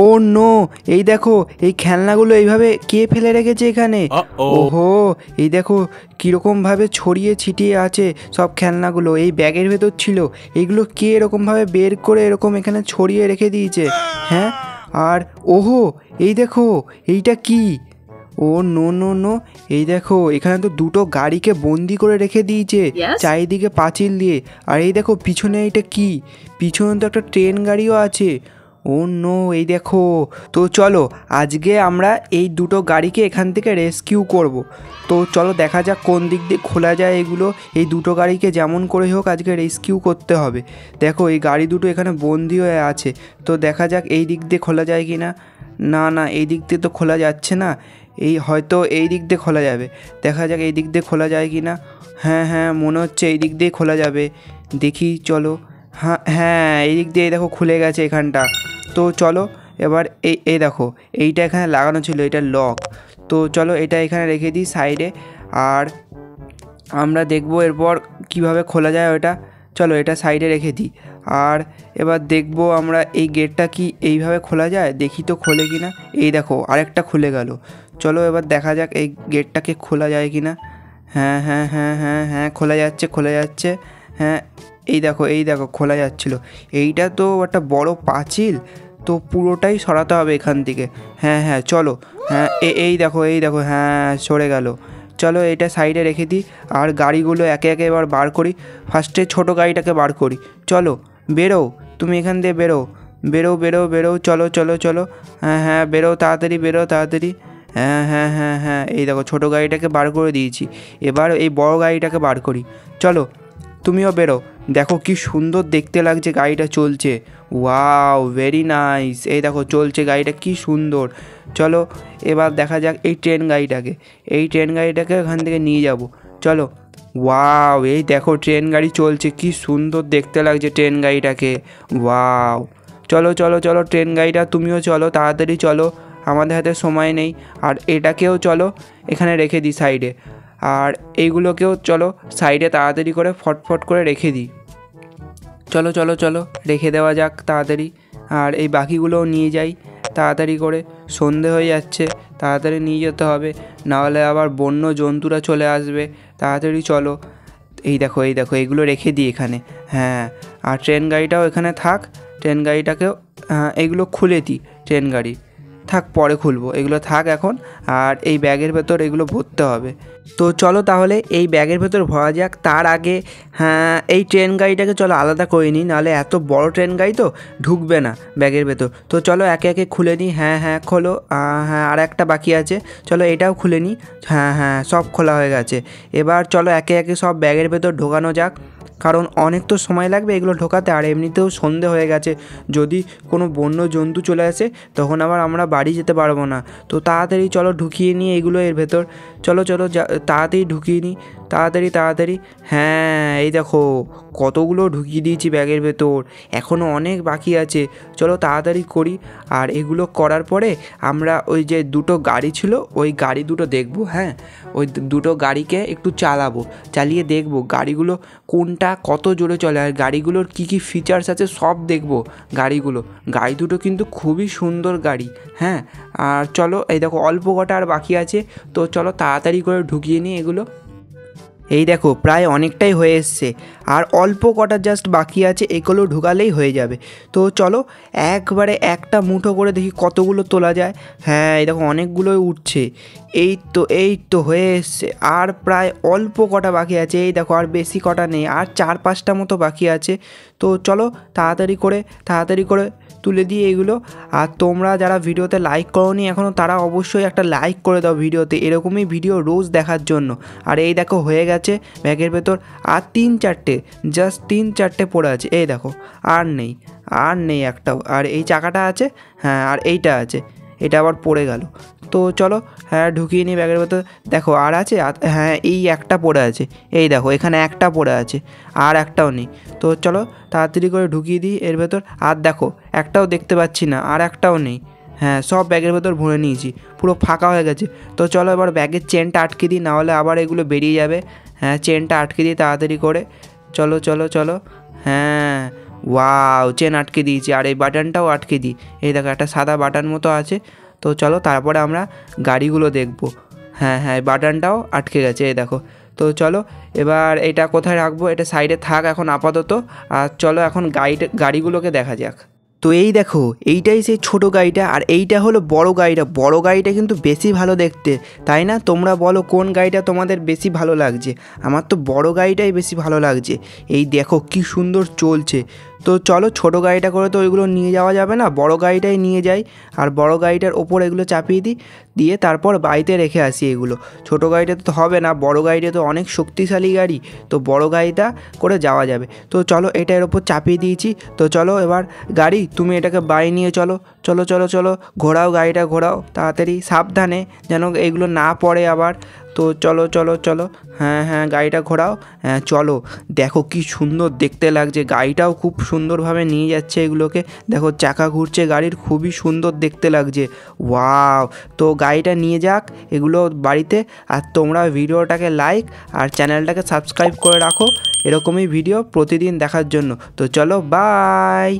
ও no, এই দেখো এই খেলনাগুলো এইভাবে কে ফেলে রেখেছে এখানে। ওহো, এই দেখো কীরকমভাবে ছড়িয়ে ছিটিয়ে আছে সব খেলনাগুলো, এই ব্যাগের ভেতর ছিল। এইগুলো কে এরকমভাবে বের করে এরকম এখানে ছড়িয়ে রেখে দিয়েছে? হ্যাঁ, আর ওহো এই দেখো এইটা কি? ও নো নো নো, এই দেখো এখানে তো দুটো গাড়িকে বন্দি করে রেখে দিয়েছে চারিদিকে পাঁচিল দিয়ে। আর এই দেখো পিছনে এইটা কি? পিছনে তো একটা ট্রেন গাড়িও আছে। ও নো, এই দেখো। তো চলো আজকে আমরা এই দুটো গাড়িকে এখান থেকে রেস্কিউ করব। তো চলো দেখা যাক কোন দিক দিয়ে খোলা যায় এগুলো। এই দুটো গাড়িকে যেমন করে হোক আজকে রেস্কিউ করতে হবে। দেখো এই গাড়ি দুটো এখানে বন্দি হয়ে আছে। তো দেখা যাক এই দিক দিয়ে খোলা যায় কি না। না না, এই দিক দিয়ে তো খোলা যাচ্ছে না। এই হয়তো এই দিক দিয়ে খোলা যাবে। দেখা যাক এই দিক দিয়ে খোলা যায় কি না। হ্যাঁ হ্যাঁ, মনে হচ্ছে এই দিক দিয়ে খোলা যাবে। দেখি চলো। হ্যাঁ হ্যাঁ, এই দিক দিয়ে দেখো খুলে গেছে এখানটা। তো চলো এবার এই দেখো এইটা এখানে লাগানো ছিল, এটা লক। তো চলো এটা এখানে রেখে দিই সাইডে, আর আমরা দেখবো এরপর কিভাবে খোলা যায় ওটা। চলো এটা সাইডে রেখে দিই। আর এবার দেখবো আমরা এই গেটটা কি এইভাবে খোলা যায়, দেখি তো খোলে কি না। এই দেখো আরেকটা খুলে গেল। চলো এবার দেখা যাক এই গেটটাকে খোলা যায় কি না। হ্যাঁ হ্যাঁ হ্যাঁ হ্যাঁ হ্যাঁ, খোলা যাচ্ছে খোলা যাচ্ছে। হ্যাঁ এই দেখো খোলা যাচ্ছিলো। এইটা তো একটা বড় পাঁচিল, তো পুরোটাই সরাতে হবে এখান থেকে। হ্যাঁ হ্যাঁ চলো। হ্যাঁ এই দেখো হ্যাঁ সরে গেল। চলো এটা সাইডে রেখে দিই, আর গাড়িগুলো একে একে এবার বার করি। ফার্স্টে ছোটো গাড়িটাকে বার করি। চলো বেরো, তুমি এখান দিয়ে বেরো বেরো বেরো বেরো, চলো চলো চলো। হ্যাঁ হ্যাঁ বেরো তাড়াতাড়ি, বেরো তাড়াতাড়ি। হ্যাঁ হ্যাঁ হ্যাঁ হ্যাঁ, এই দেখো ছোটো গাড়িটাকে বার করে দিয়েছি। এবার এই বড় গাড়িটাকে বার করি। চলো তুমিও বেরো। দেখো কি সুন্দর দেখতে লাগছে গাড়িটা চলছে। Wow, very nice. এই দেখো চলছে গাড়িটা কি সুন্দর। চলো এবার দেখা যাক এই ট্রেন গাড়িটাকে ওখান থেকে নিয়ে যাব। চলো। ওয়াও, এই দেখো ট্রেন গাড়ি চলছে, কি সুন্দর দেখতে লাগছে ট্রেন গাড়িটাকে। ওয়াও, চলো চলো চলো ট্রেন গাড়িটা তুমিও চলো, তাড়াতাড়ি চলো, আমাদের হাতে সময় নেই। আর এটাকেও চলো এখানে রেখে দিই সাইডে, আর এইগুলোকেও চলো সাইডে তাড়াতাড়ি করে ফটফট করে রেখে দিই। চলো চলো চলো রেখে দেওয়া যাক তাড়াতাড়ি। আর এই বাকিগুলোও নিয়ে যাই তাড়াতাড়ি করে, সন্ধে হয়ে যাচ্ছে, তাড়াতাড়ি নিয়ে যেতে হবে, নাহলে আবার বন্য জন্তুরা চলে আসবে। তাড়াতাড়ি চলো। এই দেখো এইগুলো রেখে দিই এখানে। হ্যাঁ, আর ট্রেন গাড়িটাও এখানে থাক, ট্রেন গাড়িটাকেও এইগুলো খুলে দিই। ট্রেন গাড়ি থাক, পরে খুলবো, এগুলো থাক এখন। আর এই ব্যাগের ভেতর এগুলো ভরতে হবে। তো চলো তাহলে এই ব্যাগের ভেতর ভরা যাক। তার আগে হ্যাঁ, এই ট্রেন গাড়িটাকে চলো আলাদা করে নিই, নাহলে এত বড় ট্রেন গাড়ি তো ঢুকবে না ব্যাগের ভেতর। তো চলো একে একে খুলে নিই। হ্যাঁ হ্যাঁ খোলো। হ্যাঁ আর একটা বাকি আছে, চলো এটাও খুলে নিই। হ্যাঁ হ্যাঁ সব খোলা হয়ে গেছে। এবার চলো একে একে সব ব্যাগের ভেতর ঢোকানো যাক, কারণ অনেক তো সময় লাগবে এগুলো ঢোকাতে। আর এমনিতেও সন্ধে হয়ে গেছে, যদি কোনো বন্য জন্তু চলে আসে তখন আবার আমরা বাড়ি যেতে পারবো না। তো তাড়াতাড়ি চলো ঢুকিয়ে নিই এগুলো এর ভেতর। চলো চলো তাড়াতাড়ি ঢুকিয়ে নিই, তাড়াতাড়ি তাড়াতাড়ি। হ্যাঁ এই দেখো কতগুলো ঢুকিয়ে দিয়েছি ব্যাগের ভেতর, এখনও অনেক বাকি আছে। চলো তাড়াতাড়ি করি। আর এগুলো করার পরে আমরা ওই যে দুটো গাড়ি ছিল ওই গাড়ি দুটো দেখবো। হ্যাঁ, ওই দুটো গাড়িকে একটু চালিয়ে দেখবো গাড়িগুলো কোনটা কত জোরে চলে, আর গাড়িগুলোর কী কী ফিচার্স আছে সব দেখবো। গাড়ি দুটো কিন্তু খুবই সুন্দর গাড়ি। হ্যাঁ, আর চলো এই দেখো অল্প কটা আর বাকি আছে, তো চলো তাড়াতাড়ি করে ঢুকিয়ে নিই এগুলো। এই দেখো প্রায় অনেকটাই হয়ে এসছে, আর অল্প কটা জাস্ট বাকি আছে, এগুলো ঢুকালেই হয়ে যাবে। তো চলো একবারে একটা মুঠো করে দেখি কতগুলো তোলা যায়। হ্যাঁ এই দেখো অনেকগুলোই উঠছে। এই তো হয়ে এসছে, আর প্রায় অল্প কটা বাকি আছে। এই দেখো আর বেশি কটা নেই, আর 4-5টা মতো বাকি আছে। তো চলো তাড়াতাড়ি করে তুলে দিই এইগুলো। আর তোমরা যারা ভিডিওতে লাইক করোনি এখনও, তারা অবশ্যই একটা লাইক করে দাও ভিডিওতে, এরকমই ভিডিও রোজ দেখার জন্য। আর এই দেখো হয়ে গেছে ব্যাগের ভেতর, আর 3-4টে জাস্ট 3-4টে পড়ে আছে। এই দেখো আর নেই একটাও। আর এই চাকাটা আছে, হ্যাঁ আর এইটা আছে, এটা আবার পড়ে গেল। তো চলো হ্যাঁ ঢুকিয়ে নিই ব্যাগের ভেতর। দেখো আর আছে, হ্যাঁ এই একটা পড়ে আছে, এই দেখো এখানে একটা পড়ে আছে, আর একটাও নেই। তো চলো তাড়াতাড়ি করে ঢুকিয়ে দিই এর ভেতর। আর দেখো একটাও দেখতে পাচ্ছি না, আর একটাও নেই। হ্যাঁ সব ব্যাগের ভেতর ভরে নিয়েছি, পুরো ফাঁকা হয়ে গেছে। তো চলো এবার ব্যাগের চেনটা আটকে দিই, নাহলে আবার এগুলো বেরিয়ে যাবে। হ্যাঁ চেনটা আটকে দিই তাড়াতাড়ি করে। চলো চলো চলো। হ্যাঁ ওয়াও, চেন আটকে দিয়েছি, আর এই বাটনটাও আটকে দিই। এই দেখো একটা সাদা বাটন মতো আছে। তো চলো তারপরে আমরা গাড়িগুলো দেখব। হ্যাঁ হ্যাঁ, বাটনটাও আটকে গেছে, এই দেখো। তো চলো এবার এটা কোথায় রাখবো, এটা সাইডে থাক এখন আপাতত। আর চলো এখন গাড়িগুলোকে দেখা যাক। তো এই দেখো, এইটাই সেই ছোট গাড়িটা, আর এইটা হলো বড় গাড়িটা। বড় গাড়িটা কিন্তু বেশি ভালো দেখতে, তাই না? তোমরা বলো কোন গাড়িটা তোমাদের বেশি ভালো লাগছে। আমার তো বড় গাড়িটাই বেশি ভালো লাগছে। এই দেখো কি সুন্দর চলছে। তো চলো ছোট গাড়িটা করে তো ওইগুলো নিয়ে যাওয়া যাবে না, বড় গাড়িটাই নিয়ে যাই। আর বড় গাড়িটার ওপর এগুলো চাপিয়ে দিই, দিয়ে তারপর বাড়িতে রেখে আসি এগুলো। ছোট গাড়িটা তো হবে না, বড় গাড়িটা তো অনেক শক্তিশালী গাড়ি, তো বড় গাড়িটা করে যাওয়া যাবে। তো চলো এটা এর ওপর চাপিয়ে দিয়েছি। তো চলো এবার গাড়ি তুমি এটাকে বাড়ি নিয়ে চলো। চলো চলো চলো, ঘোরাও গাড়িটা, ঘোরাও তাড়াতাড়ি, সাবধানে যেন এগুলো না পড়ে আবার। তো চলো চলো চলো, হ্যাঁ হ্যাঁ গাড়িটা ঘোরাও। হ্যাঁ চলো, দেখো কি সুন্দর দেখতে লাগছে, গাড়িটাও খুব সুন্দরভাবে নিয়ে যাচ্ছে এগুলোকে। দেখো চাকা ঘুরছে গাড়ির, খুবই সুন্দর দেখতে লাগছে। ওয়াও, তো গাড়িটা নিয়ে যাক এগুলো বাড়িতে। আর তোমরা ভিডিওটাকে লাইক আর চ্যানেলটাকে সাবস্ক্রাইব করে রাখো এরকমই ভিডিও প্রতিদিন দেখার জন্য। তো চলো বাই।